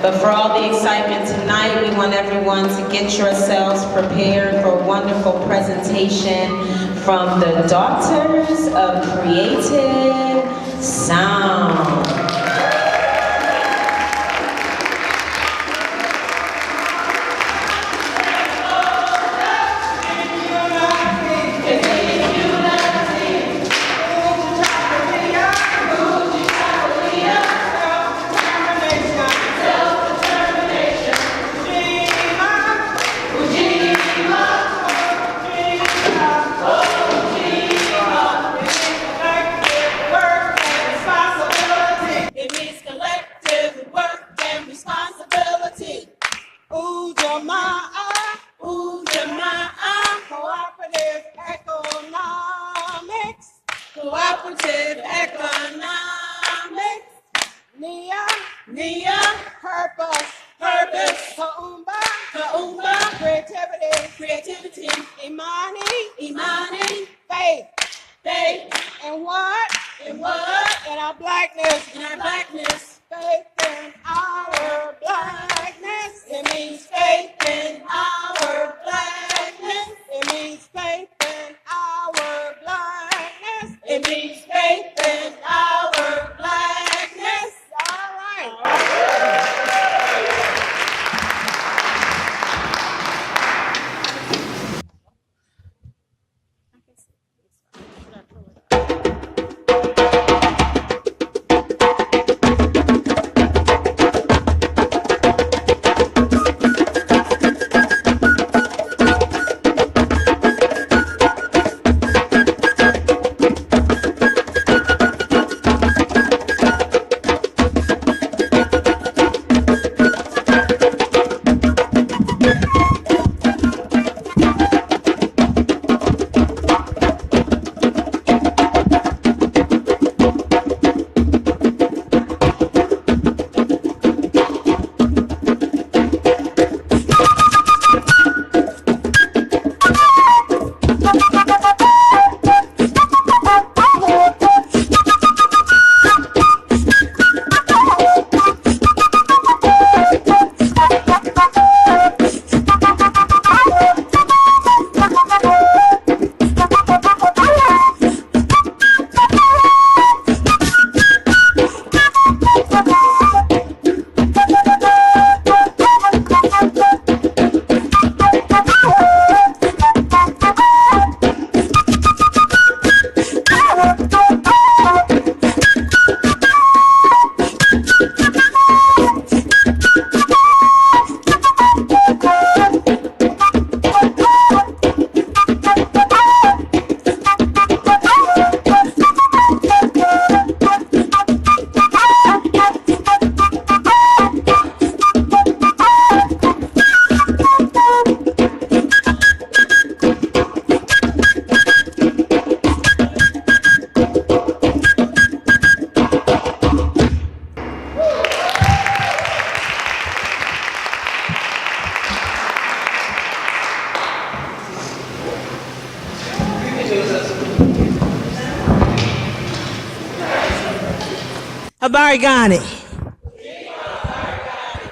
But for all the excitement tonight, we want everyone to get yourselves prepared for a wonderful presentation from the Daughters of Creative Sound.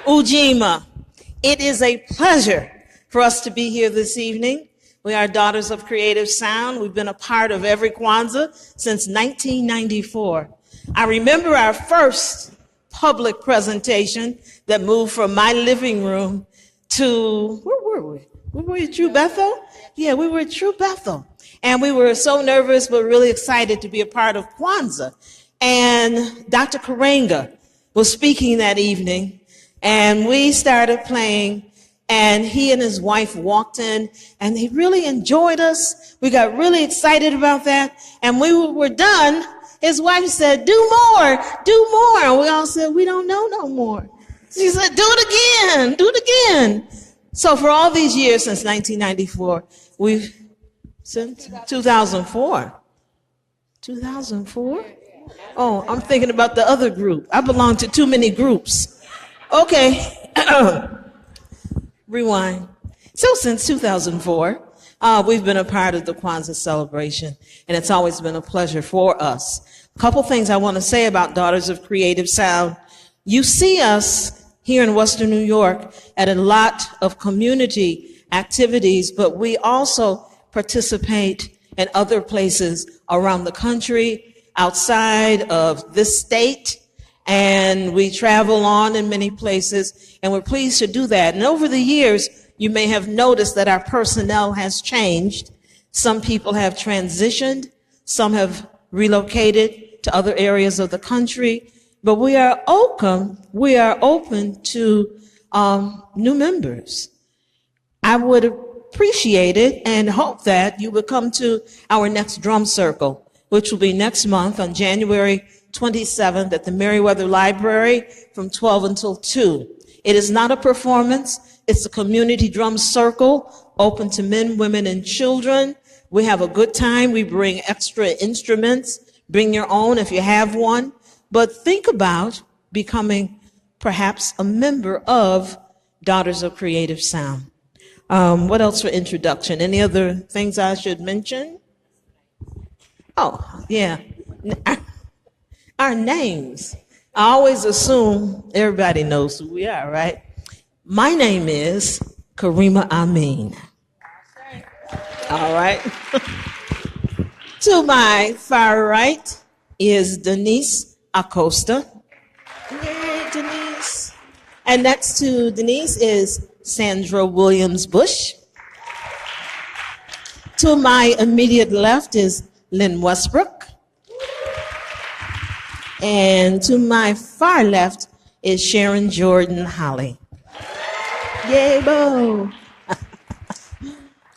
Ujima. It is a pleasure for us to be here this evening. We are Daughters of Creative Sound. We've been a part of every Kwanzaa since 1994. I remember our first public presentation that moved from my living room to, where were we? We were at True Bethel? Yeah, we were at True Bethel. And we were so nervous, but really excited to be a part of Kwanzaa. And Dr. Karima was speaking that evening, and we started playing, and he and his wife walked in, and they really enjoyed us. We got really excited about that. And when we were done, his wife said, do more. And we all said, we don't know no more. She said, do it again. So for all these years since 1994, since 2004. 2004? Oh, I'm thinking about the other group. I belong to too many groups. Okay. Rewind. So since 2004, we've been a part of the Kwanzaa celebration, and it's always been a pleasure for us. A couple things I want to say about Daughters of Creative Sound. You see us here in Western New York at a lot of community activities, but we also participate in other places around the country, outside of this state, and we travel on in many places, and we're pleased to do that. And over the years, you may have noticed that our personnel has changed. Some people have transitioned, some have relocated to other areas of the country, but we are open to new members. I would appreciate it and hope that you would come to our next drum circle, which will be next month on January 27th at the Meriwether Library from 12 until 2. It is not a performance. It's a community drum circle open to men, women, and children. We have a good time. We bring extra instruments. Bring your own if you have one. But think about becoming perhaps a member of Daughters of Creative Sound. What else for introduction? Any other things I should mention? Oh, yeah. Our names. I always assume everybody knows who we are, right? My name is Karima Amin. All right. To my far right is Denise Acosta. Yay, Denise. And next to Denise is Sandra Williams-Bush. To my immediate left is Lyne Westbrook. And to my far left is Sharon Jordan Holley. Yay, bo.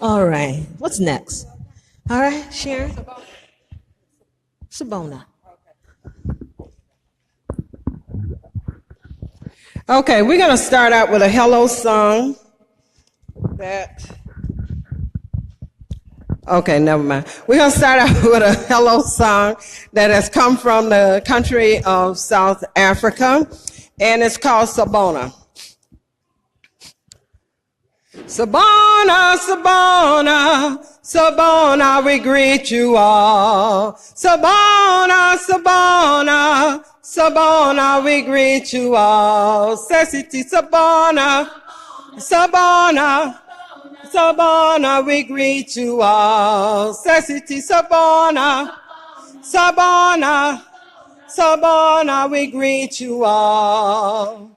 All right. What's next? All right, Sharon. Sabona. Okay, we're going to start out with a hello song. Okay, never mind. We're going to start out with a hello song that has come from the country of South Africa, and it's called Sabona. Sabona, Sabona, Sabona, we greet you all. Sabona, Sabona, Sabona, we greet you all. Sesiti, Sabona, Sabona, Sabona, we greet you all. Sesiti, Sabona, Sabona, Sabona, we greet you all.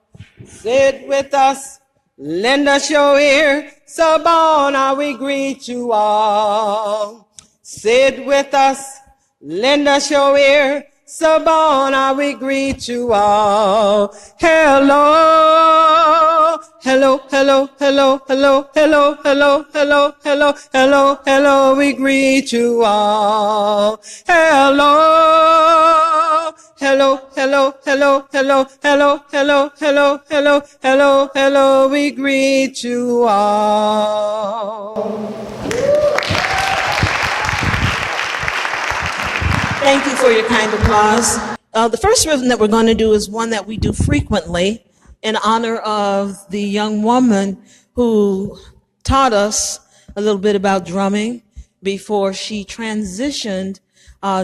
Sit with us, lend us your ear. Sabona, we greet you all. Sit with us, lend us your ear. Sabona, we greet you all. Hello, hello, hello, hello, hello, hello, hello, hello, hello, hello, hello, we greet you all. Hello, hello, hello, hello, hello, hello, hello, hello, hello, hello, hello, we greet you all. Thank you for your kind applause. The first rhythm that we're going to do is one that we do frequently in honor of the young woman who taught us a little bit about drumming before she transitioned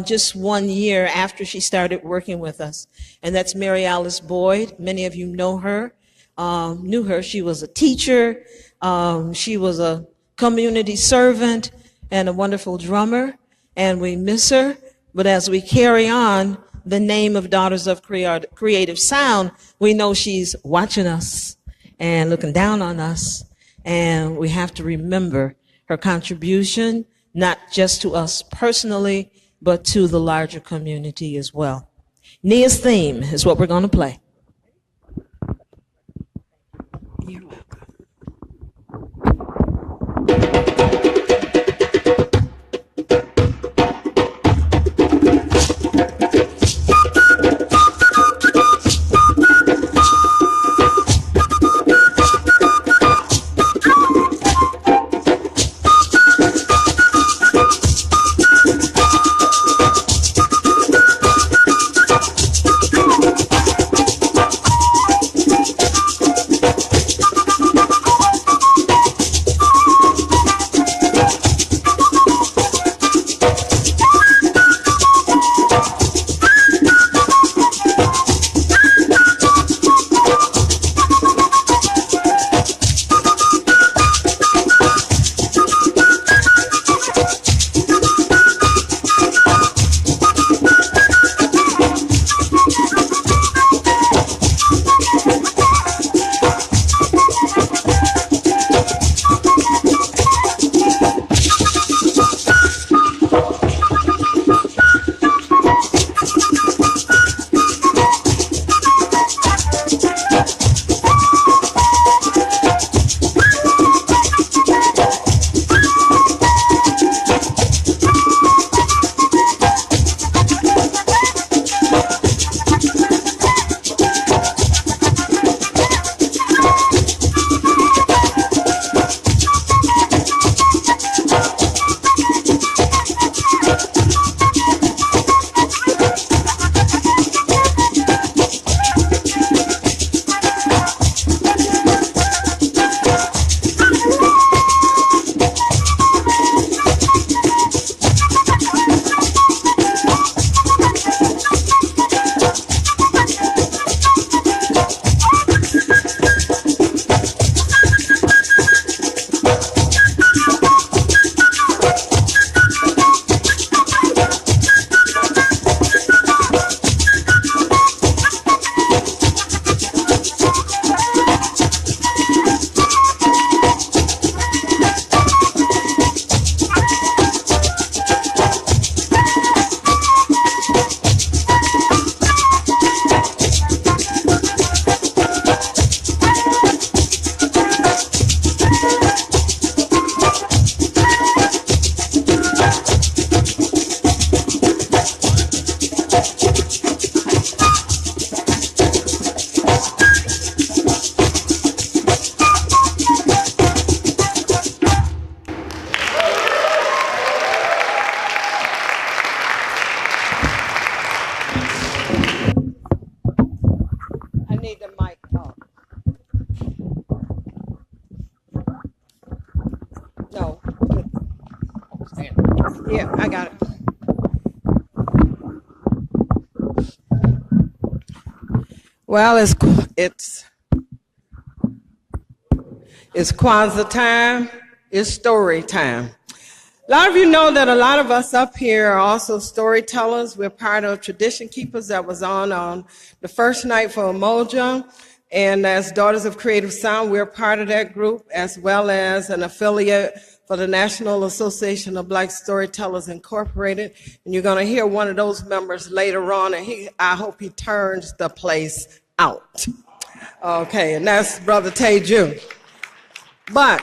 just 1 year after she started working with us. And that's Mary Alice Boyd. Many of you know her, knew her. She was a teacher. She was a community servant and a wonderful drummer. And we miss her. But as we carry on the name of Daughters of Creative Sound, we know she's watching us and looking down on us. And we have to remember her contribution, not just to us personally, but to the larger community as well. Nia's theme is what we're going to play. You're welcome. Yeah, I got it. Well, it's Kwanzaa time. It's story time. A lot of you know that a lot of us up here are also storytellers. We're part of Tradition Keepers that was on the first night for Umoja. And as Daughters of Creative Sound, we're part of that group, as well as an affiliate for the National Association of Black Storytellers Incorporated. And you're going to hear one of those members later on, and I hope he turns the place out. Okay, and that's Brother Teju. But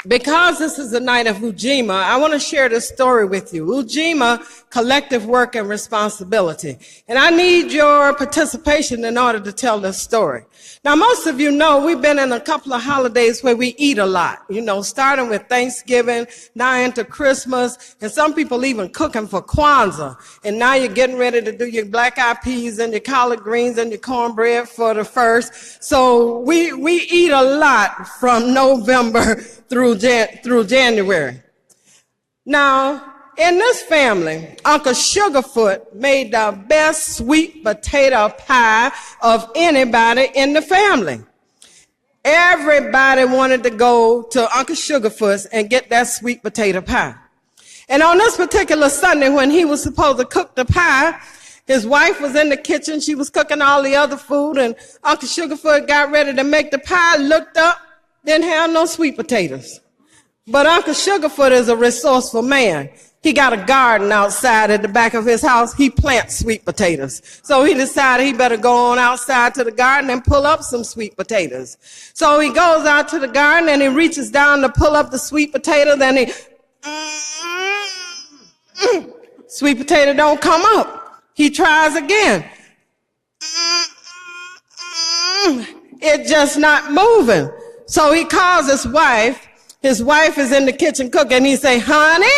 because this is the night of Ujima, I want to share this story with you. Ujima, collective work and responsibility. And I need your participation in order to tell this story. Now, most of you know we've been in a couple of holidays where we eat a lot, starting with Thanksgiving, now into Christmas, and some people even cooking for Kwanzaa. And now you're getting ready to do your black-eyed peas and your collard greens and your cornbread for the first. So we eat a lot from November through January. Now, in this family, Uncle Sugarfoot made the best sweet potato pie of anybody in the family. Everybody wanted to go to Uncle Sugarfoot's and get that sweet potato pie. And on this particular Sunday, when he was supposed to cook the pie, his wife was in the kitchen. She was cooking all the other food, and Uncle Sugarfoot got ready to make the pie, looked up, didn't have no sweet potatoes. But Uncle Sugarfoot is a resourceful man. He got a garden outside at the back of his house. He plants sweet potatoes. So he decided he better go on outside to the garden and pull up some sweet potatoes. So he goes out to the garden and he reaches down to pull up the sweet potato. Then sweet potato don't come up. He tries again. It's just not moving. So he calls his wife. His wife is in the kitchen cooking. He say, honey,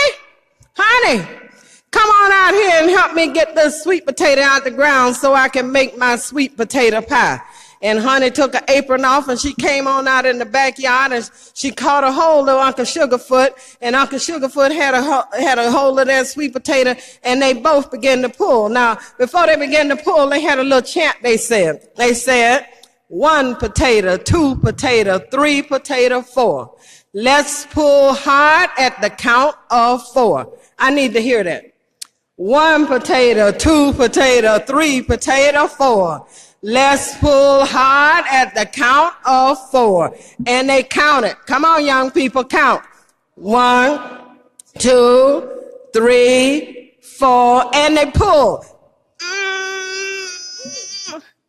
come on out here and help me get this sweet potato out the ground so I can make my sweet potato pie. And honey took her apron off and she came on out in the backyard and she caught a hold of Uncle Sugarfoot, and Uncle Sugarfoot had a hold of that sweet potato, and they both began to pull. Now, before they began to pull, they had a little chant they said. They said, 1 potato, 2 potato, 3 potato, 4. Let's pull hard at the count of 4. I need to hear that. 1 potato, 2 potato, 3 potato, 4. Let's pull hard at the count of 4. And they counted. Come on, young people, count. 1, 2, 3, 4, and they pulled.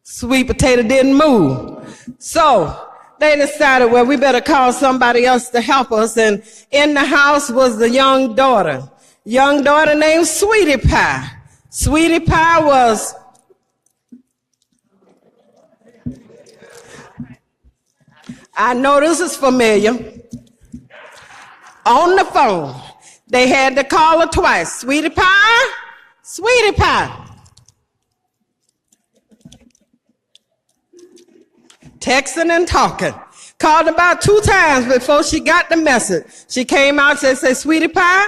Sweet potato didn't move. So they decided, well, we better call somebody else to help us. And in the house was the young daughter named Sweetie Pie. Sweetie Pie was, I know this is familiar, on the phone. They had to call her twice. Sweetie Pie, Sweetie Pie. Texting and talking. Called about 2 times before she got the message. She came out and said, Sweetie Pie,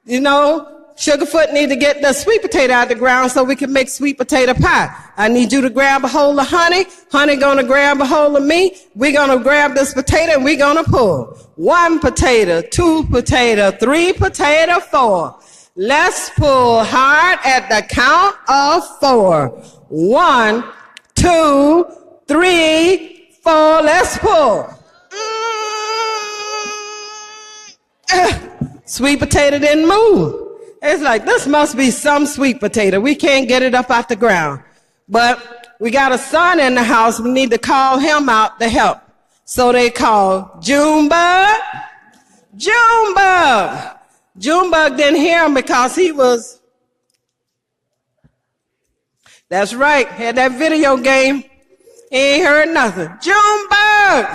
Sugarfoot need to get the sweet potato out the ground so we can make sweet potato pie. I need you to grab a hold of honey. Honey gonna grab a hold of me. We're gonna grab this potato and we're gonna pull. 1 potato, 2 potato, 3 potato, 4. Let's pull hard at the count of 4. 1, 2, 3, 4. Let's pull. Sweet potato didn't move. It's like, this must be some sweet potato. We can't get it up out the ground. But we got a son in the house. We need to call him out to help. So they called Junebug. Junebug didn't hear him because he was, that's right, had that video game. He ain't heard nothing. Junebug.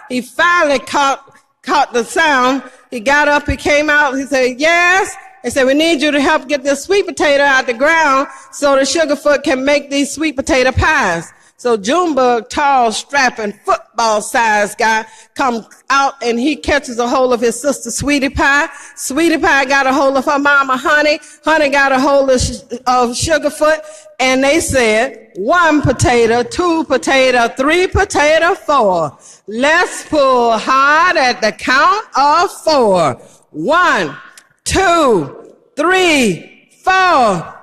He finally caught the sound. He got up, he came out, he said, yes. They said, we need you to help get this sweet potato out the ground so the Sugarfoot can make these sweet potato pies. So Junebug, tall, strapping, football-sized guy, comes out and he catches a hold of his sister, Sweetie Pie. Sweetie Pie got a hold of her mama, Honey. Honey got a hold of Sugarfoot. And they said, 1 potato, 2 potato, 3 potato, 4. Let's pull hard at the count of 4. 1, 2, 3, 4.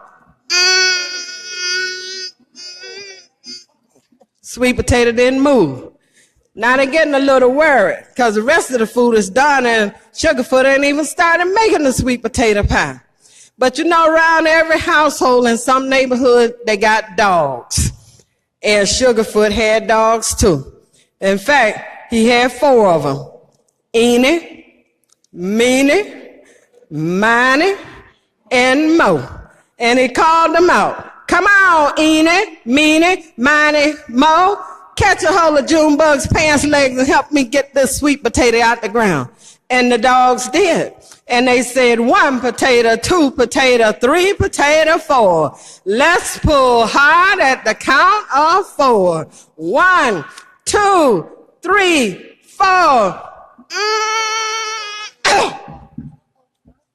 Sweet potato didn't move. Now they're getting a little worried because the rest of the food is done and Sugarfoot ain't even started making the sweet potato pie. But you know, around every household in some neighborhood, they got dogs. And Sugarfoot had dogs too. In fact, he had 4 of them. Eenie, Meenie, Miney, and Mo. And he called them out. Come on, Eenie, Meenie, Miney, Mo. Catch a hold of Junebug's pants legs and help me get this sweet potato out the ground. And the dogs did. And they said, 1 potato, 2 potato, 3 potato, 4. Let's pull hard at the count of 4. 1, 2, 3, 4.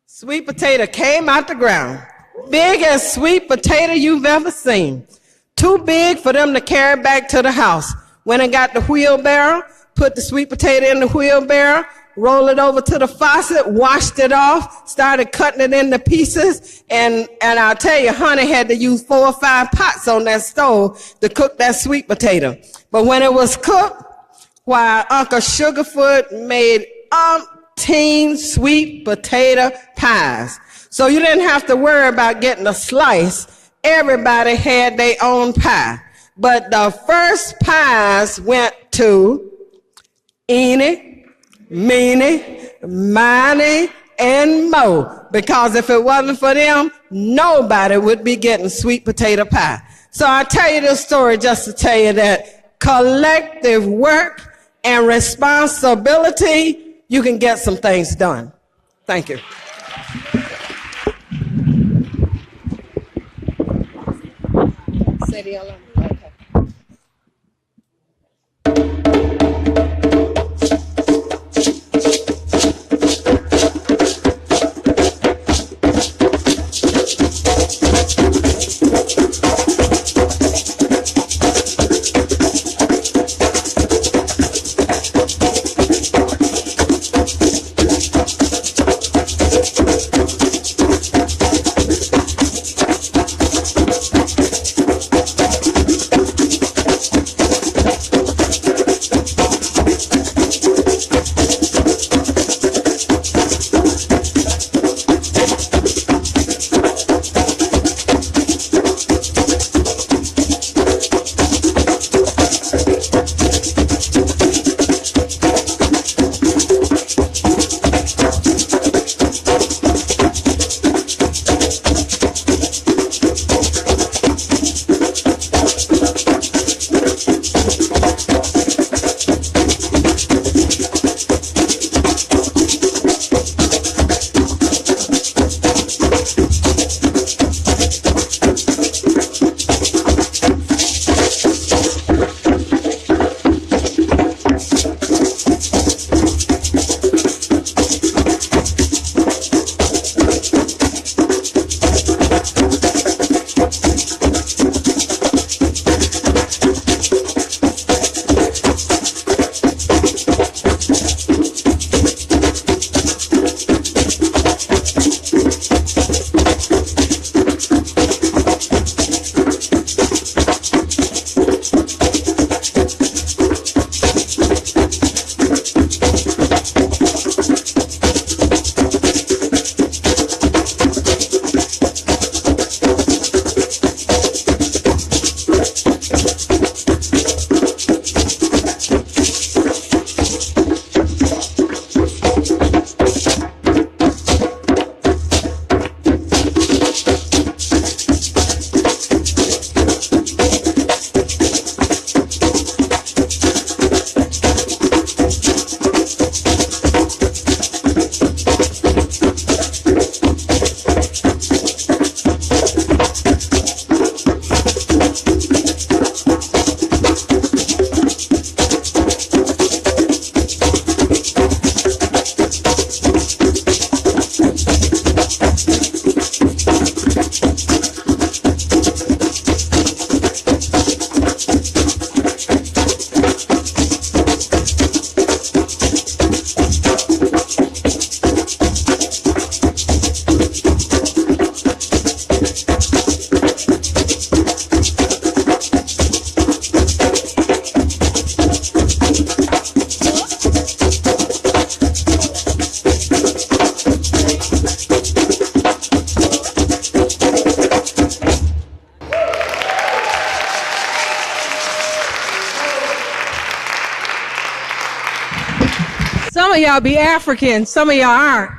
Sweet potato came out the ground. Biggest sweet potato you've ever seen. Too big for them to carry back to the house. When they got the wheelbarrow, put the sweet potato in the wheelbarrow, roll it over to the faucet, washed it off, started cutting it into pieces, and I'll tell you, Honey had to use 4 or 5 pots on that stove to cook that sweet potato. But when it was cooked, while Uncle Sugarfoot made umpteen sweet potato pies. So you didn't have to worry about getting a slice. Everybody had their own pie. But the first pies went to Eenie, Meenie, Miney, and Mo. Because if it wasn't for them, nobody would be getting sweet potato pie. So I tell you this story just to tell you that collective work and responsibility, you can get some things done. Thank you. Say the alarm. Some of y'all be African, some of y'all aren't.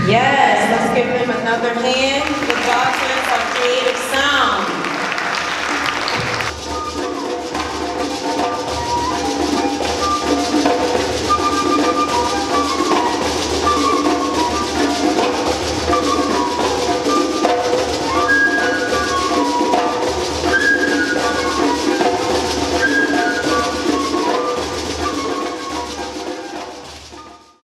Yes, let's give them another hand.